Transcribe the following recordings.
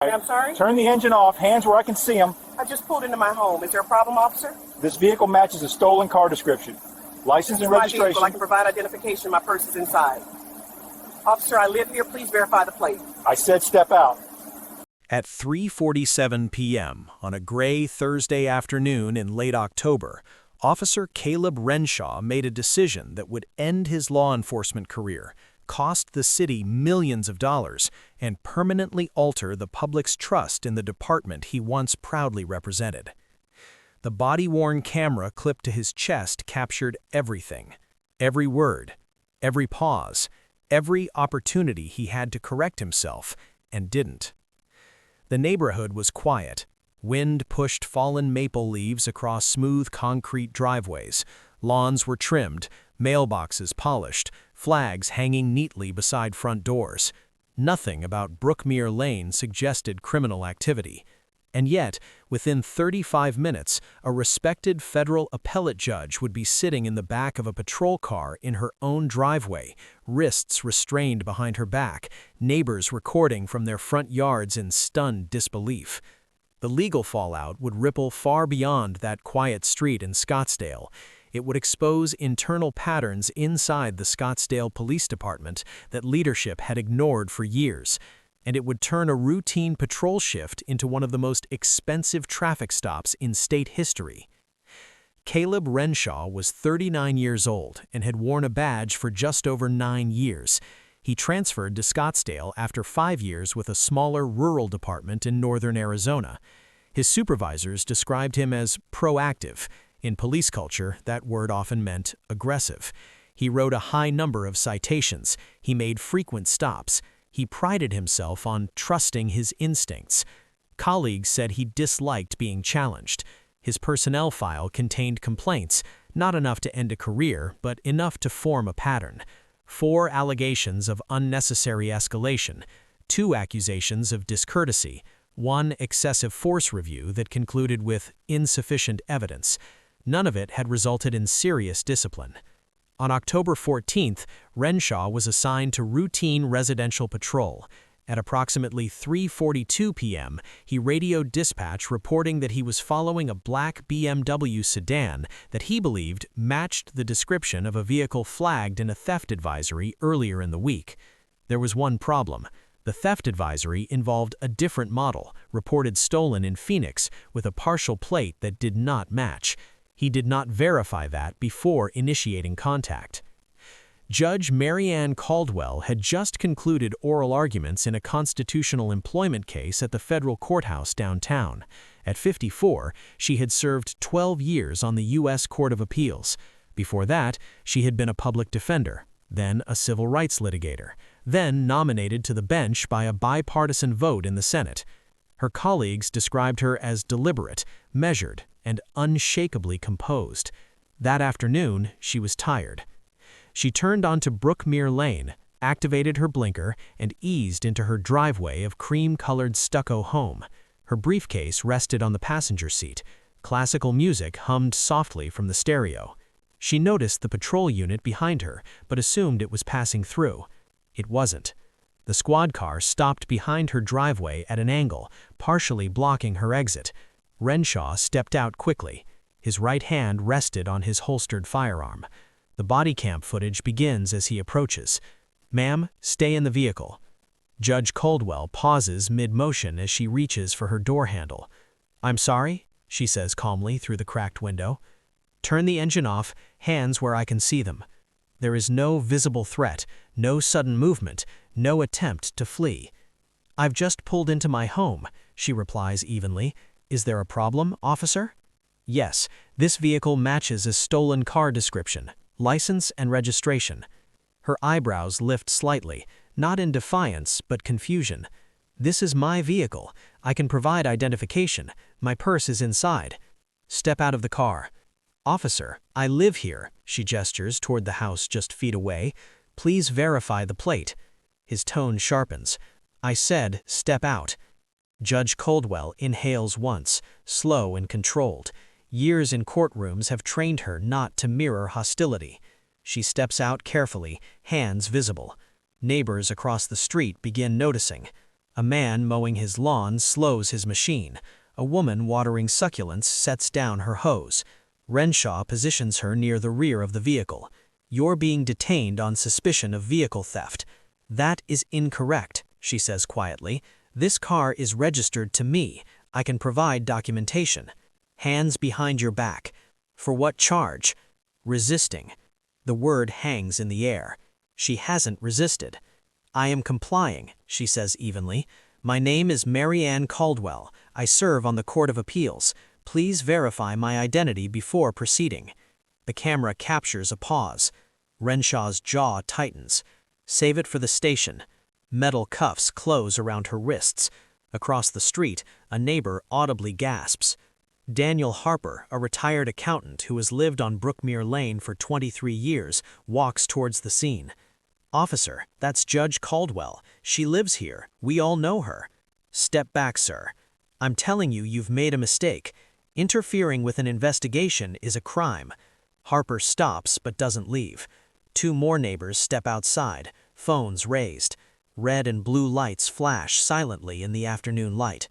I'm sorry? Turn the engine off, hands where I can see them. I just pulled into my home. Is there a problem, officer? This vehicle matches a stolen car description. License and My registration. vehicle. I can provide identification. My purse is inside. Officer, I live here. Please verify the plate. I said step out. At 3:47 p.m. on a gray Thursday afternoon in late October, Officer Caleb Renshaw made a decision that would end his law enforcement career, cost the city millions of dollars, and permanently alter the public's trust in the department he once proudly represented. The body-worn camera clipped to his chest captured everything, every word, every pause, every opportunity he had to correct himself, and didn't. The neighborhood was quiet. Wind pushed fallen maple leaves across smooth concrete driveways. Lawns were trimmed, mailboxes polished, flags hanging neatly beside front doors. Nothing about Brookmere Lane suggested criminal activity. And yet, within 35 minutes, a respected federal appellate judge would be sitting in the back of a patrol car in her own driveway, wrists restrained behind her back, neighbors recording from their front yards in stunned disbelief. The legal fallout would ripple far beyond that quiet street in Scottsdale. It would expose internal patterns inside the Scottsdale Police Department that leadership had ignored for years, and it would turn a routine patrol shift into one of the most expensive traffic stops in state history. Caleb Renshaw was 39 years old and had worn a badge for just over 9 years. He transferred to Scottsdale after 5 years with a smaller rural department in northern Arizona. His supervisors described him as proactive. In police culture, that word often meant aggressive. He wrote a high number of citations. He made frequent stops. He prided himself on trusting his instincts. Colleagues said he disliked being challenged. His personnel file contained complaints, not enough to end a career, but enough to form a pattern. 4 allegations of unnecessary escalation, 2 accusations of discourtesy, 1 excessive force review that concluded with insufficient evidence. None of it had resulted in serious discipline. On October 14th, Renshaw was assigned to routine residential patrol. At approximately 3:42 p.m., he radioed dispatch reporting that he was following a black BMW sedan that he believed matched the description of a vehicle flagged in a theft advisory earlier in the week. There was one problem. The theft advisory involved a different model, reported stolen in Phoenix, with a partial plate that did not match. He did not verify that before initiating contact. Judge Marianne Caldwell had just concluded oral arguments in a constitutional employment case at the federal courthouse downtown. At 54, she had served 12 years on the U.S. Court of Appeals. Before that, she had been a public defender, then a civil rights litigator, then nominated to the bench by a bipartisan vote in the Senate. Her colleagues described her as deliberate, measured, and unshakably composed. That afternoon, she was tired. She turned onto Brookmere Lane, activated her blinker, and eased into her driveway of cream-colored stucco home. Her briefcase rested on the passenger seat. Classical music hummed softly from the stereo. She noticed the patrol unit behind her, but assumed it was passing through. It wasn't. The squad car stopped behind her driveway at an angle, partially blocking her exit. Renshaw stepped out quickly. His right hand rested on his holstered firearm. The Bodycam footage begins as he approaches. "Ma'am, stay in the vehicle." Judge Caldwell pauses mid-motion as she reaches for her door handle. "I'm sorry," she says calmly through the cracked window. "Turn the engine off, hands where I can see them." There is no visible threat, no sudden movement, no attempt to flee. "I've just pulled into my home," she replies evenly. "Is there a problem, officer?" "Yes, this vehicle matches a stolen car description, license and registration." Her eyebrows lift slightly, not in defiance, but confusion. "This is my vehicle. I can provide identification. My purse is inside." "Step out of the car." "Officer, I live here," she gestures toward the house just feet away. "Please verify the plate." His tone sharpens. "I said, step out." Judge Caldwell inhales once, slow and controlled. Years in courtrooms have trained her not to mirror hostility. She steps out carefully, hands visible. Neighbors across the street begin noticing. A man mowing his lawn slows his machine. A woman watering succulents sets down her hose. Renshaw positions her near the rear of the vehicle. "You're being detained on suspicion of vehicle theft." "That is incorrect," she says quietly. "This car is registered to me. I can provide documentation." "Hands behind your back." "For what charge?" "Resisting." The word hangs in the air. She hasn't resisted. "I am complying," she says evenly. "My name is Marianne Caldwell. I serve on the Court of Appeals. Please verify my identity before proceeding." The camera captures a pause. Renshaw's jaw tightens. "Save it for the station." Metal cuffs close around her wrists. Across the street, a neighbor audibly gasps. Daniel Harper, a retired accountant who has lived on Brookmere Lane for 23 years, walks towards the scene. "Officer, that's Judge Caldwell. She lives here. We all know her." "Step back, sir. I'm telling you you've made a mistake. Interfering with an investigation is a crime." Harper stops but doesn't leave. Two more neighbors step outside, phones raised. Red and blue lights flash silently in the afternoon light.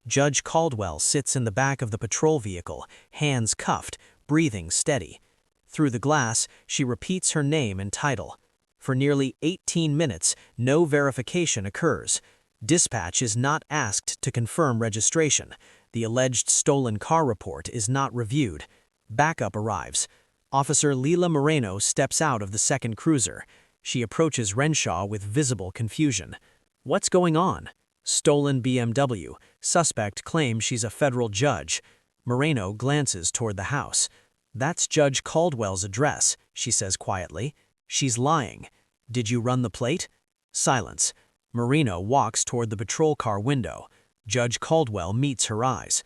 Judge Caldwell sits in the back of the patrol vehicle, hands cuffed, breathing steady. Through the glass, she repeats her name and title. For nearly 18 minutes, no verification occurs. Dispatch is not asked to confirm registration. The alleged stolen car report is not reviewed. Backup arrives. Officer Leila Moreno steps out of the second cruiser. She approaches Renshaw with visible confusion. "What's going on?" "Stolen BMW. Suspect claims she's a federal judge." Moreno glances toward the house. "That's Judge Caldwell's address," she says quietly. "She's lying." "Did you run the plate?" Silence. Moreno walks toward the patrol car window. Judge Caldwell meets her eyes.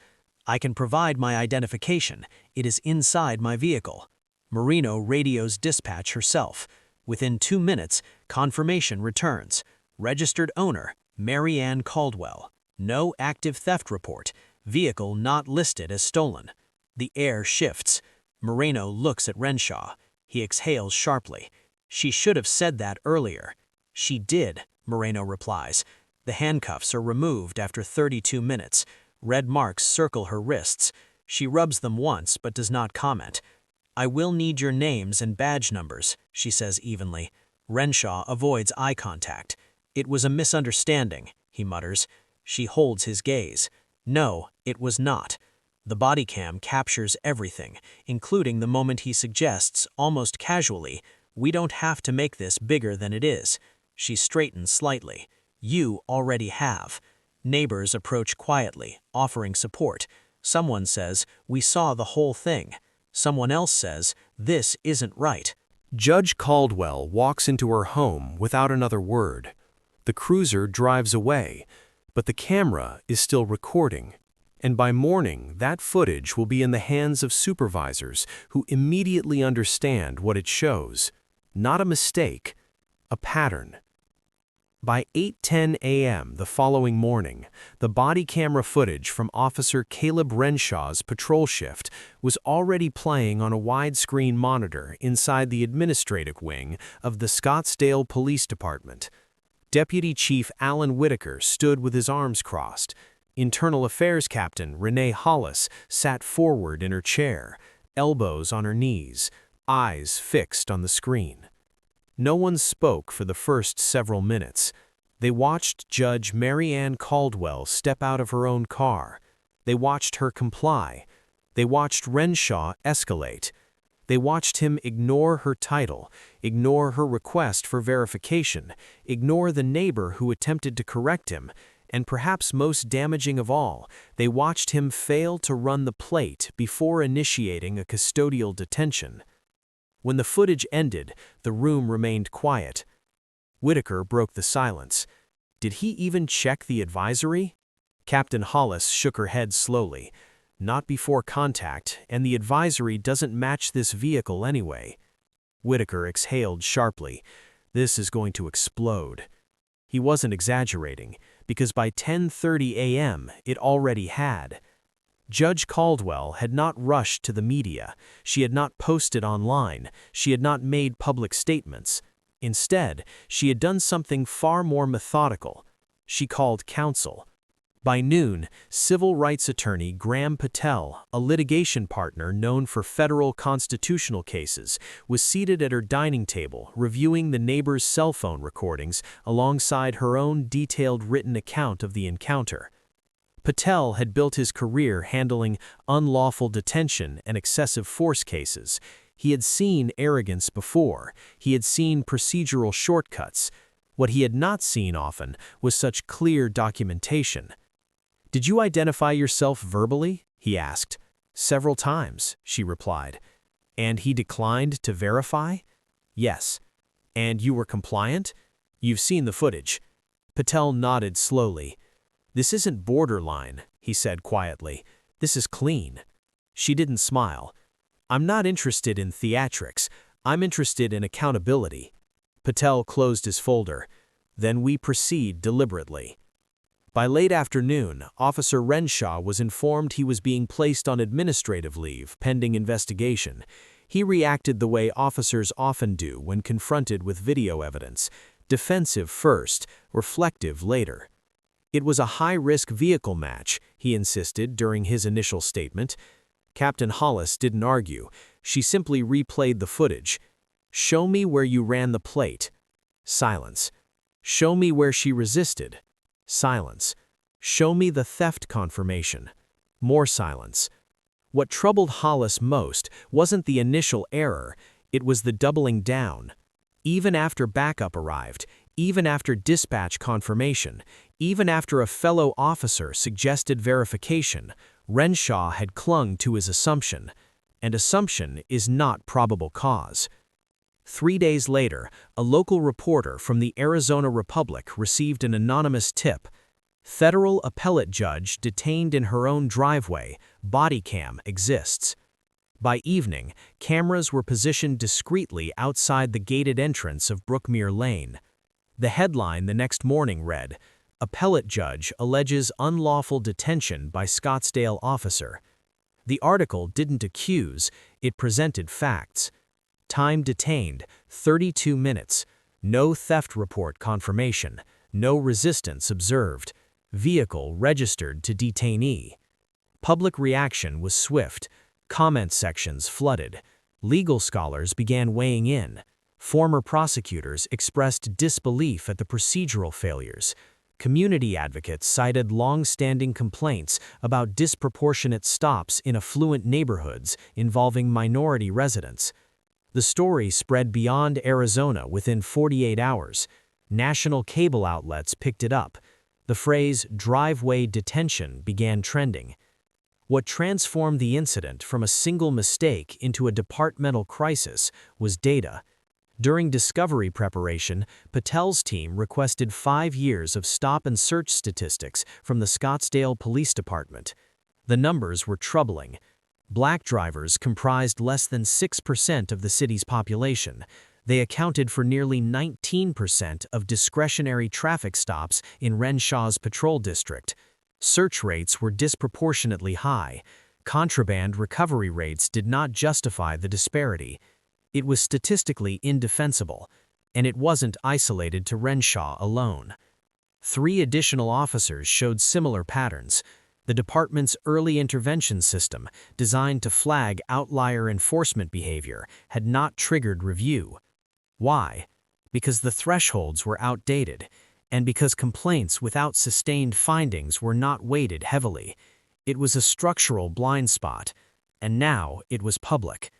"I can provide my identification. It is inside my vehicle." Moreno radios dispatch herself. Within 2 minutes, confirmation returns. Registered owner, Marianne Caldwell. No active theft report. Vehicle not listed as stolen. The air shifts. Moreno looks at Renshaw. He exhales sharply. "She should have said that earlier." "She did," Moreno replies. The handcuffs are removed after 32 minutes. Red marks circle her wrists. She rubs them once but does not comment. "I will need your names and badge numbers," she says evenly. Renshaw avoids eye contact. "It was a misunderstanding," he mutters. She holds his gaze. "No, it was not." The Bodycam captures everything, including the moment he suggests, almost casually, "We don't have to make this bigger than it is." She straightens slightly. "You already have." Neighbors approach quietly, offering support. Someone says, "We saw the whole thing." Someone else says, "This isn't right." Judge Caldwell walks into her home without another word. The cruiser drives away, but the camera is still recording. And by morning, that footage will be in the hands of supervisors who immediately understand what it shows. Not a mistake, a pattern. By 8:10 a.m. the following morning, the body camera footage from Officer Caleb Renshaw's patrol shift was already playing on a widescreen monitor inside the administrative wing of the Scottsdale Police Department. Deputy Chief Alan Whitaker stood with his arms crossed. Internal Affairs Captain Renee Hollis sat forward in her chair, elbows on her knees, eyes fixed on the screen. No one spoke for the first several minutes. They watched Judge Marianne Caldwell step out of her own car. They watched her comply. They watched Renshaw escalate. They watched him ignore her title, ignore her request for verification, ignore the neighbor who attempted to correct him, and perhaps most damaging of all, they watched him fail to run the plate before initiating a custodial detention. When the footage ended, the room remained quiet. Whitaker broke the silence. Did he even check the advisory? Captain Hollis shook her head slowly. Not before contact, and the advisory doesn't match this vehicle anyway. Whitaker exhaled sharply. This is going to explode. He wasn't exaggerating, because by 10:30 a.m. it already had. Judge Caldwell had not rushed to the media. She had not posted online. She had not made public statements. Instead, she had done something far more methodical. She called counsel. By noon, civil rights attorney Graham Patel, a litigation partner known for federal constitutional cases, was seated at her dining table reviewing the neighbor's cell phone recordings alongside her own detailed written account of the encounter. Patel had built his career handling unlawful detention and excessive force cases. He had seen arrogance before. He had seen procedural shortcuts. What he had not seen often was such clear documentation. "Did you identify yourself verbally?" he asked. "Several times," she replied. "And he declined to verify?" "Yes." "And you were compliant?" "You've seen the footage." Patel nodded slowly. "This isn't borderline," he said quietly. "This is clean." She didn't smile. "I'm not interested in theatrics. I'm interested in accountability." Patel closed his folder. "Then we proceed deliberately." By late afternoon, Officer Renshaw was informed he was being placed on administrative leave pending investigation. He reacted the way officers often do when confronted with video evidence: defensive first, reflective later. It was a high-risk vehicle match, he insisted during his initial statement. Captain Hollis didn't argue. She simply replayed the footage. "Show me where you ran the plate." Silence. "Show me where she resisted." Silence. "Show me the theft confirmation." More silence. What troubled Hollis most wasn't the initial error, it was the doubling down. Even after backup arrived, even after dispatch confirmation, even after a fellow officer suggested verification, Renshaw had clung to his assumption. And assumption is not probable cause. 3 days later, a local reporter from the Arizona Republic received an anonymous tip. Federal appellate judge detained in her own driveway. Bodycam exists. By evening, cameras were positioned discreetly outside the gated entrance of Brookmere Lane. The headline the next morning read, "Appellate judge alleges unlawful detention by Scottsdale officer." The article didn't accuse, it presented facts. Time detained, 32 minutes. No theft report confirmation. No resistance observed. Vehicle registered to detainee. Public reaction was swift. Comment sections flooded. Legal scholars began weighing in. Former prosecutors expressed disbelief at the procedural failures. Community advocates cited long-standing complaints about disproportionate stops in affluent neighborhoods involving minority residents. The story spread beyond Arizona within 48 hours. National cable outlets picked it up. The phrase "driveway detention" began trending. What transformed the incident from a single mistake into a departmental crisis was data. During discovery preparation, Patel's team requested 5 years of stop and search statistics from the Scottsdale Police Department. The numbers were troubling. Black drivers comprised less than 6% of the city's population. They accounted for nearly 19% of discretionary traffic stops in Renshaw's patrol district. Search rates were disproportionately high. Contraband recovery rates did not justify the disparity. It was statistically indefensible, and it wasn't isolated to Renshaw alone. 3 additional officers showed similar patterns. The department's early intervention system, designed to flag outlier enforcement behavior, had not triggered review. Why? Because the thresholds were outdated, and because complaints without sustained findings were not weighted heavily. It was a structural blind spot, and now it was public.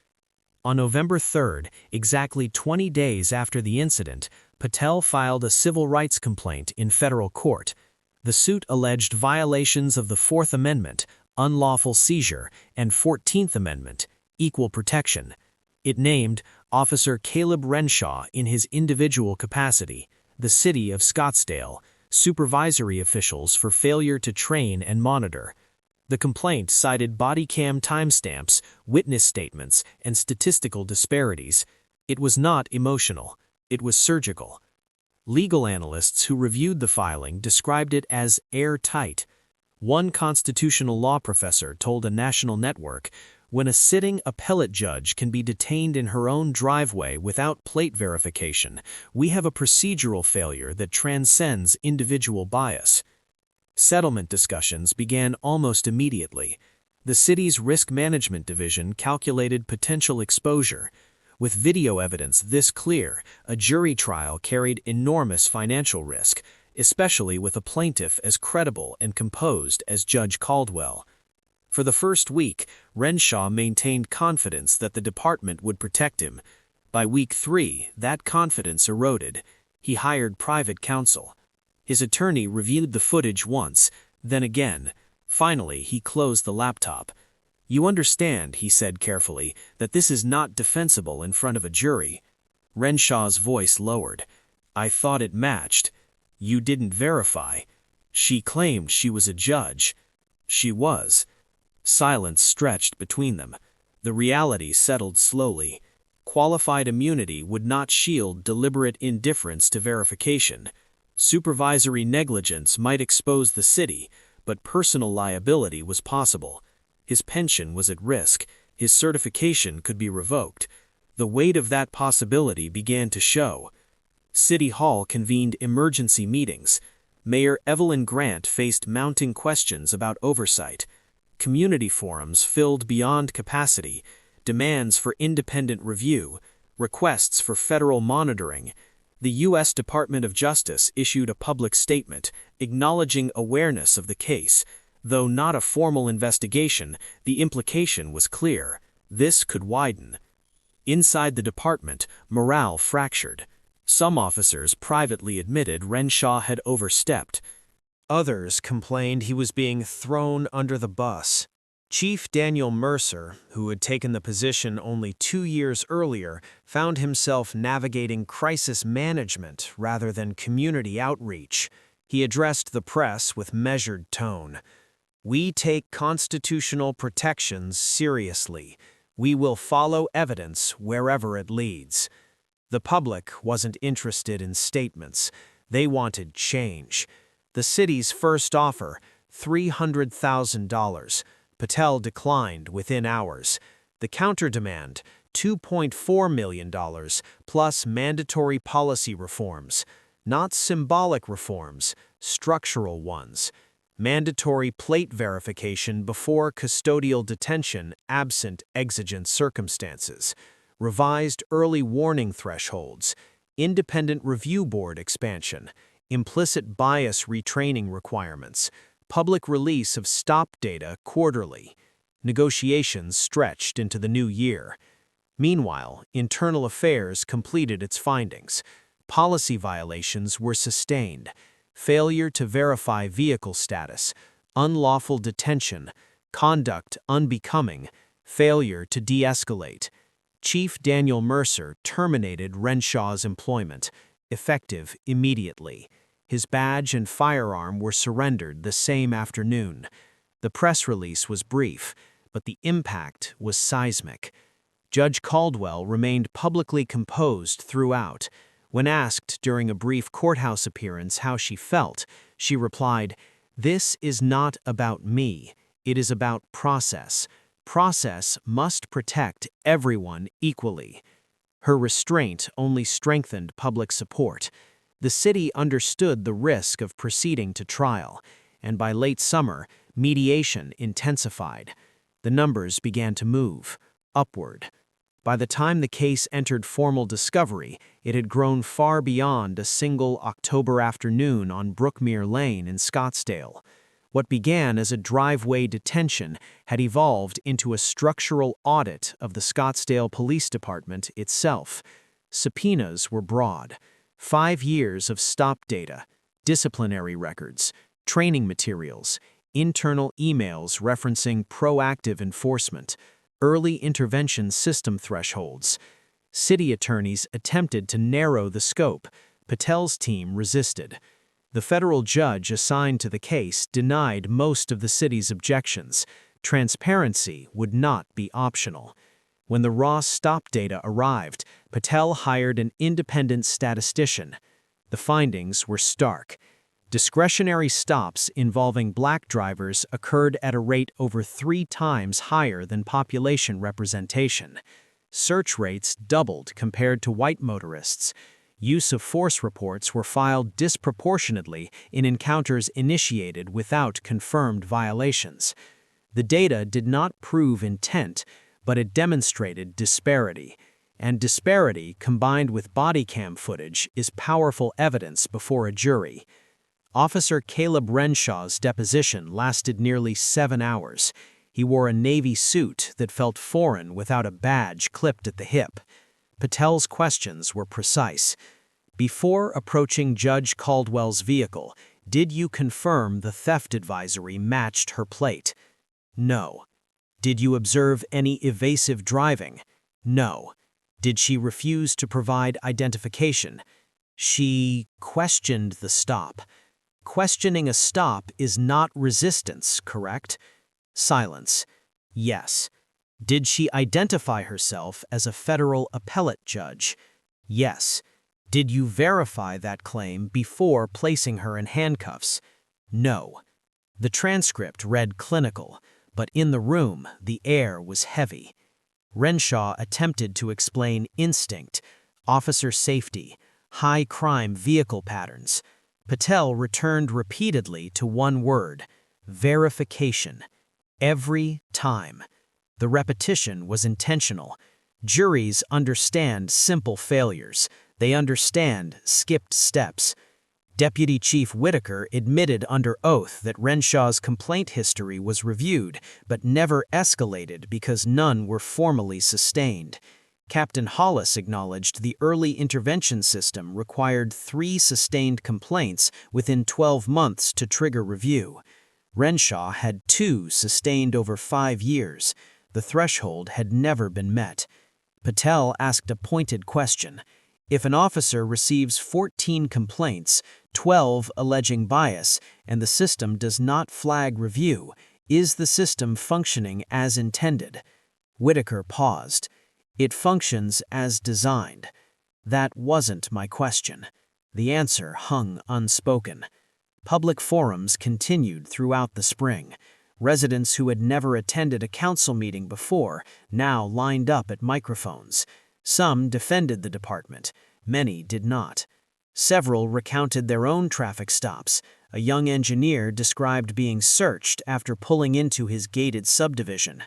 On November 3rd, exactly 20 days after the incident, Patel filed a civil rights complaint in federal court. The suit alleged violations of the 4th Amendment, unlawful seizure, and 14th Amendment, equal protection. It named Officer Caleb Renshaw in his individual capacity, the city of Scottsdale, supervisory officials for failure to train and monitor. The complaint cited bodycam timestamps, witness statements, and statistical disparities. It was not emotional. It was surgical. Legal analysts who reviewed the filing described it as airtight. One constitutional law professor told a national network, When a sitting appellate judge can be detained in her own driveway without plate verification, we have a procedural failure that transcends individual bias. Settlement discussions began almost immediately. The city's risk management division calculated potential exposure. With video evidence this clear, a jury trial carried enormous financial risk, especially with a plaintiff as credible and composed as Judge Caldwell. For the first week, Renshaw maintained confidence that the department would protect him. By week 3, that confidence eroded. He hired private counsel. His attorney reviewed the footage once, then again. Finally, he closed the laptop. "You understand," he said carefully, "that this is not defensible in front of a jury." Renshaw's voice lowered. "I thought it matched. You didn't verify." "She claimed she was a judge." "She was." Silence stretched between them. The reality settled slowly. Qualified immunity would not shield deliberate indifference to verification. Supervisory negligence might expose the city, but personal liability was possible. His pension was at risk. His certification could be revoked. The weight of that possibility began to show. City Hall convened emergency meetings. Mayor Evelyn Grant faced mounting questions about oversight. Community forums filled beyond capacity, demands for independent review, requests for federal monitoring. The U.S. Department of Justice issued a public statement acknowledging awareness of the case. Though not a formal investigation, the implication was clear. This could widen. Inside the department, morale fractured. Some officers privately admitted Renshaw had overstepped. Others complained he was being thrown under the bus. Chief Daniel Mercer, who had taken the position only 2 years earlier, found himself navigating crisis management rather than community outreach. He addressed the press with measured tone. "We take constitutional protections seriously. We will follow evidence wherever it leads." The public wasn't interested in statements. They wanted change. The city's first offer, $300,000. Patel declined within hours. The counter-demand, $2.4 million, plus mandatory policy reforms. Not symbolic reforms, structural ones. Mandatory plate verification before custodial detention absent exigent circumstances. Revised early warning thresholds. Independent review board expansion. Implicit bias retraining requirements. Public release of stop data quarterly. Negotiations stretched into the new year. Meanwhile, Internal Affairs completed its findings. Policy violations were sustained. Failure to verify vehicle status, unlawful detention, conduct unbecoming, failure to de-escalate. Chief Daniel Mercer terminated Renshaw's employment, effective immediately. His badge and firearm were surrendered the same afternoon. The press release was brief, but the impact was seismic. Judge Caldwell remained publicly composed throughout. When asked during a brief courthouse appearance how she felt, she replied, "This is not about me. It is about process. Process must protect everyone equally." Her restraint only strengthened public support. The city understood the risk of proceeding to trial, and by late summer, mediation intensified. The numbers began to move upward. By the time the case entered formal discovery, it had grown far beyond a single October afternoon on Brookmere Lane in Scottsdale. What began as a driveway detention had evolved into a structural audit of the Scottsdale Police Department itself. Subpoenas were broad. 5 years of stop data, disciplinary records, training materials, internal emails referencing proactive enforcement, early intervention system thresholds. City attorneys attempted to narrow the scope. Patel's team resisted. The federal judge assigned to the case denied most of the city's objections. Transparency would not be optional. When the raw stop data arrived, Patel hired an independent statistician. The findings were stark. Discretionary stops involving black drivers occurred at a rate over 3 times higher than population representation. Search rates doubled compared to white motorists. Use of force reports were filed disproportionately in encounters initiated without confirmed violations. The data did not prove intent, but it demonstrated disparity. And disparity, combined with body cam footage, is powerful evidence before a jury. Officer Caleb Renshaw's deposition lasted nearly 7 hours. He wore a navy suit that felt foreign without a badge clipped at the hip. Patel's questions were precise. Before approaching Judge Caldwell's vehicle, did you confirm the theft advisory matched her plate? No. Did you observe any evasive driving? No. Did she refuse to provide identification? She questioned the stop. Questioning a stop is not resistance, correct? Silence. Yes. Did she identify herself as a federal appellate judge? Yes. Did you verify that claim before placing her in handcuffs? No. The transcript read clinical, but in the room, the air was heavy. Renshaw attempted to explain instinct, officer safety, high-crime vehicle patterns. Patel returned repeatedly to one word: verification. Every time. The repetition was intentional. Juries understand simple failures. They understand skipped steps. Deputy Chief Whitaker admitted under oath that Renshaw's complaint history was reviewed, but never escalated because none were formally sustained. Captain Hollis acknowledged the early intervention system required 3 sustained complaints within 12 months to trigger review. Renshaw had 2 sustained over 5 years. The threshold had never been met. Patel asked a pointed question. If an officer receives 14 complaints, 12 alleging bias, and the system does not flag review, is the system functioning as intended? Whitaker paused. It functions as designed. That wasn't my question. The answer hung unspoken. Public forums continued throughout the spring. Residents who had never attended a council meeting before now lined up at microphones. Some defended the department. Many did not. Several recounted their own traffic stops. A young engineer described being searched after pulling into his gated subdivision.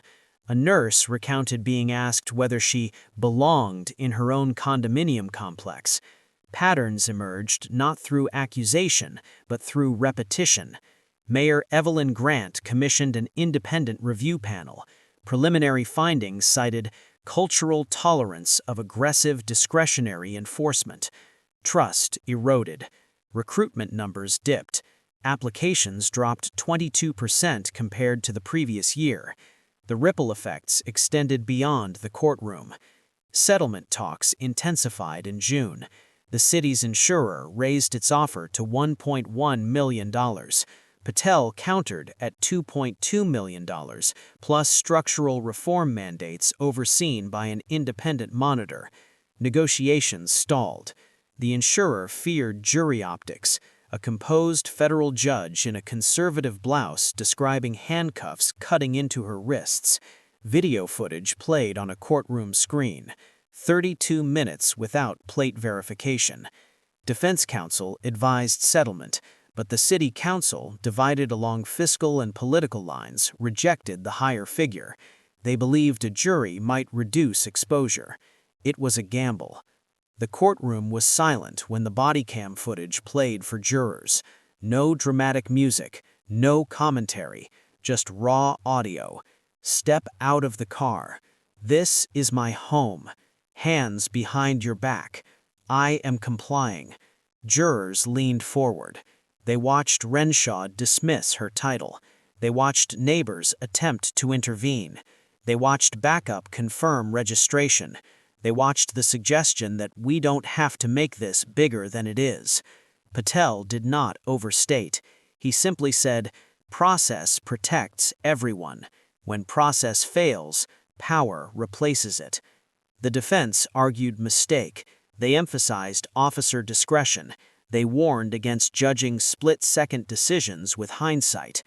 A nurse recounted being asked whether she belonged in her own condominium complex. Patterns emerged not through accusation, but through repetition. Mayor Evelyn Grant commissioned an independent review panel. Preliminary findings cited cultural tolerance of aggressive discretionary enforcement. Trust eroded. Recruitment numbers dipped. Applications dropped 22% compared to the previous year. The ripple effects extended beyond the courtroom. Settlement talks intensified in June. The city's insurer raised its offer to $1.1 million. Patel countered at $2.2 million, plus structural reform mandates overseen by an independent monitor. Negotiations stalled. The insurer feared jury optics. A composed federal judge in a conservative blouse describing handcuffs cutting into her wrists. Video footage played on a courtroom screen. 32 minutes without plate verification. Defense counsel advised settlement, but the city council, divided along fiscal and political lines, rejected the higher figure. They believed a jury might reduce exposure. It was a gamble. The courtroom was silent when the body cam footage played for jurors. No dramatic music, no commentary, just raw audio. Step out of the car. This is my home. Hands behind your back. I am complying. Jurors leaned forward. They watched Renshaw dismiss her title. They watched neighbors attempt to intervene. They watched backup confirm registration. They watched the suggestion that we don't have to make this bigger than it is. Patel did not overstate. He simply said, process protects everyone. When process fails, power replaces it. The defense argued mistake. They emphasized officer discretion. They warned against judging split-second decisions with hindsight.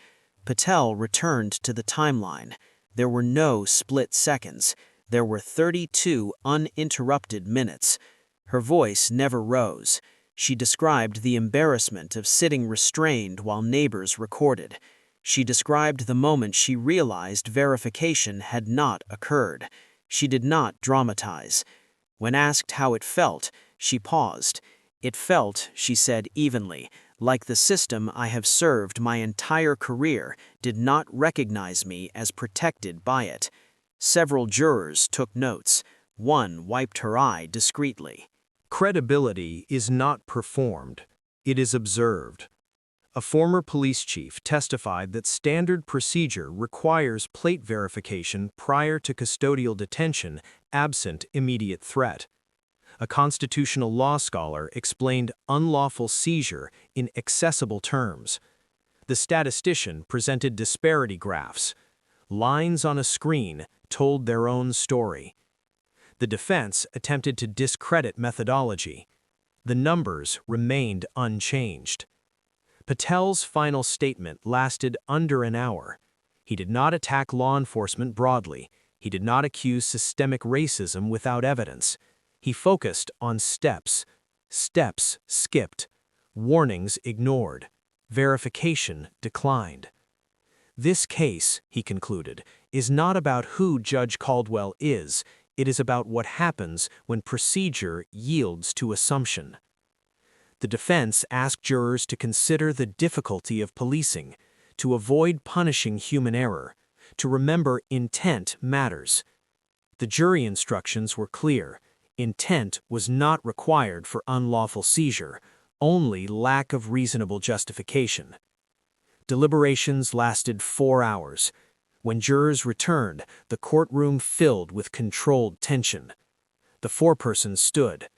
Patel returned to the timeline. There were no split seconds. There were 32 uninterrupted minutes. Her voice never rose. She described the embarrassment of sitting restrained while neighbors recorded. She described the moment she realized verification had not occurred. She did not dramatize. When asked how it felt, she paused. It felt, she said evenly, like the system I have served my entire career did not recognize me as protected by it. Several jurors took notes. One wiped her eye discreetly. Credibility is not performed, it is observed. A former police chief testified that standard procedure requires plate verification prior to custodial detention absent immediate threat. A constitutional law scholar explained unlawful seizure in accessible terms. The statistician presented disparity graphs. Lines on a screen told their own story. The defense attempted to discredit methodology. The numbers remained unchanged. Patel's final statement lasted under an hour. He did not attack law enforcement broadly. He did not accuse systemic racism without evidence. He focused on steps. Steps skipped. Warnings ignored. Verification declined. This case, he concluded, is not about who Judge Caldwell is. It is about what happens when procedure yields to assumption. The defense asked jurors to consider the difficulty of policing, to avoid punishing human error, to remember intent matters. The jury instructions were clear. Intent was not required for unlawful seizure, only lack of reasonable justification. Deliberations lasted 4 hours. When jurors returned, the courtroom filled with controlled tension. The foreperson stood.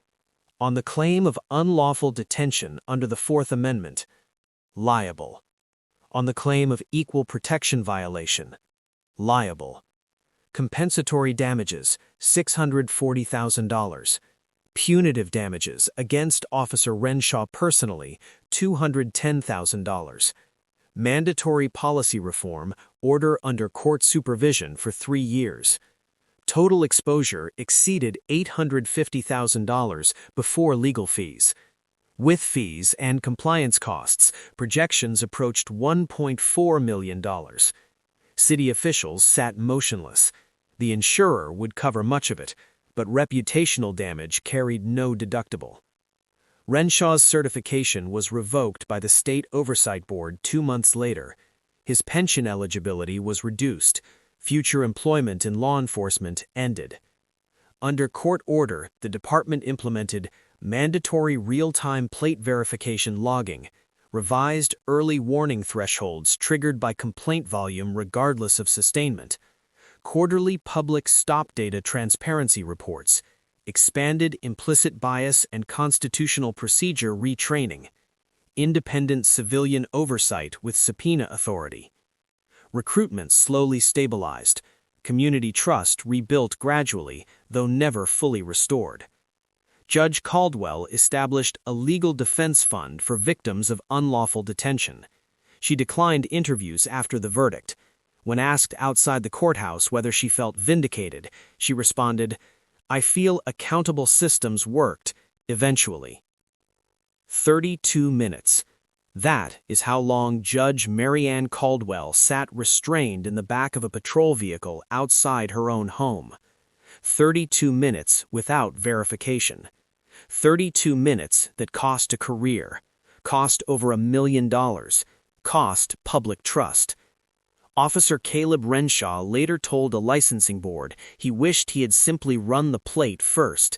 On the claim of unlawful detention under the Fourth Amendment, liable. On the claim of equal protection violation, liable. Compensatory damages, $640,000. Punitive damages against Officer Renshaw personally, $210,000. Mandatory policy reform, order under court supervision for 3 years. Total exposure exceeded $850,000 before legal fees. With fees and compliance costs, projections approached $1.4 million. City officials sat motionless. The insurer would cover much of it, but reputational damage carried no deductible. Renshaw's certification was revoked by the State Oversight Board 2 months later. His pension eligibility was reduced. Future employment in law enforcement ended. Under court order, the department implemented mandatory real-time plate verification logging, revised early warning thresholds triggered by complaint volume regardless of sustainment, quarterly public stop data transparency reports, expanded implicit bias and constitutional procedure retraining, independent civilian oversight with subpoena authority. Recruitment slowly stabilized, community trust rebuilt gradually, though never fully restored. Judge Caldwell established a legal defense fund for victims of unlawful detention. She declined interviews after the verdict. When asked outside the courthouse whether she felt vindicated, she responded, "I feel accountable systems worked, eventually." 32 minutes. That is how long Judge Marianne Caldwell sat restrained in the back of a patrol vehicle outside her own home. 32 minutes without verification. 32 minutes that cost a career, cost over $1 million, cost public trust. Officer Caleb Renshaw later told a licensing board he wished he had simply run the plate first.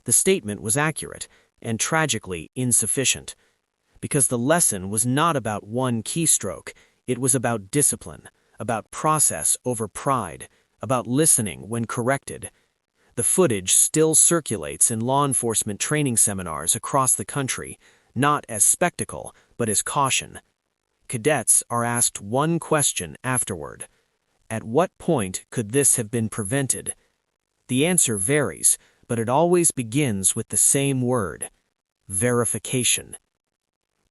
The statement was accurate and tragically insufficient, because the lesson was not about one keystroke. It was about discipline, about process over pride, about listening when corrected. The footage still circulates in law enforcement training seminars across the country, not as spectacle, but as caution. Cadets are asked one question afterward. At what point could this have been prevented? The answer varies, but it always begins with the same word: verification.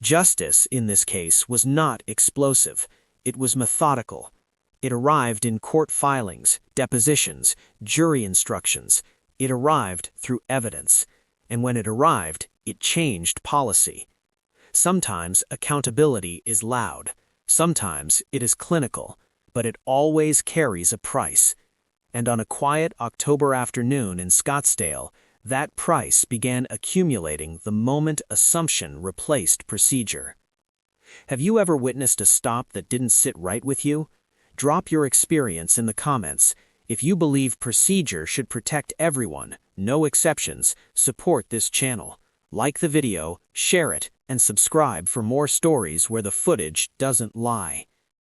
Justice, in this case, was not explosive. It was methodical. It arrived in court filings, depositions, jury instructions. It arrived through evidence. And when it arrived, it changed policy. Sometimes accountability is loud. Sometimes it is clinical, but it always carries a price. And on a quiet October afternoon in Scottsdale, that price began accumulating the moment assumption replaced procedure. Have you ever witnessed a stop that didn't sit right with you? Drop your experience in the comments. If you believe procedure should protect everyone, no exceptions, support this channel. Like the video, share it, and subscribe for more stories where the footage doesn't lie.